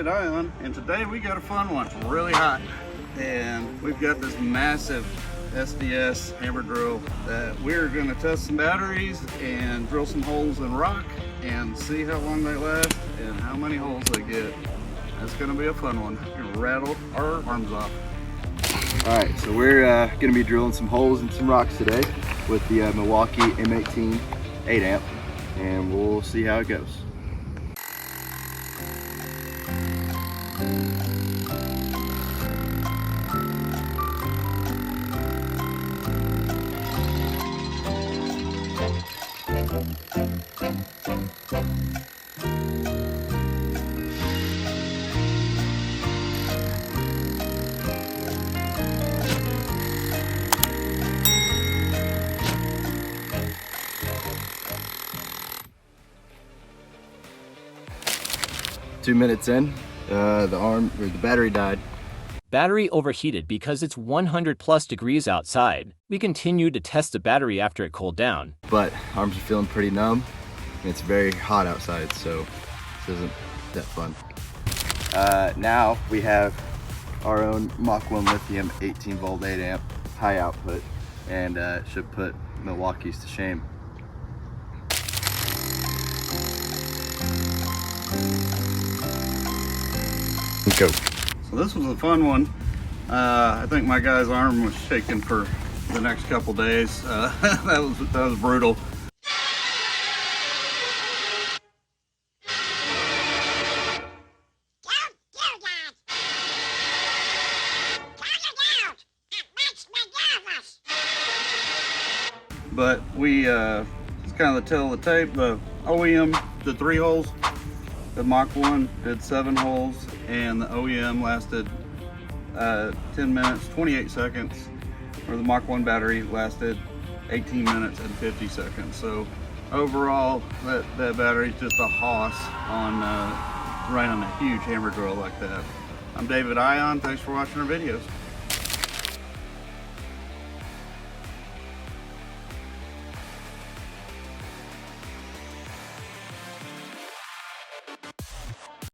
David Ion, and today we got a fun one. It's really hot, and we've got this massive SDS hammer drill that we're going to test some batteries and drill some holes in rock and see how long they last and how many holes they get. It's going to be a fun one. We're gonna rattle our arms off. All right, so we're going to be drilling some holes in some rocks today with the Milwaukee M18 8 amp, and we'll see how it goes. Two minutes in, the battery died. Battery overheated because it's 100 plus degrees outside. We continued to test the battery after it cooled down. But arms are feeling pretty numb, and it's very hot outside, so this isn't that fun. Now we have our own Mach 1 Lithium 18 volt 8 amp high output, and should put Milwaukee's to shame. Go. So this was a fun one. I think my guy's arm was shaking for the next couple days. That was brutal. But we, it's kind of the tail of the tape. The OEM did 3 holes. The Mach 1 did 7 holes, and the OEM lasted 10 minutes, 28 seconds, where the Mach 1 battery lasted 18 minutes and 50 seconds. So overall, that battery's just a hoss on running a huge hammer drill like that. I'm David Ion. Thanks for watching our videos.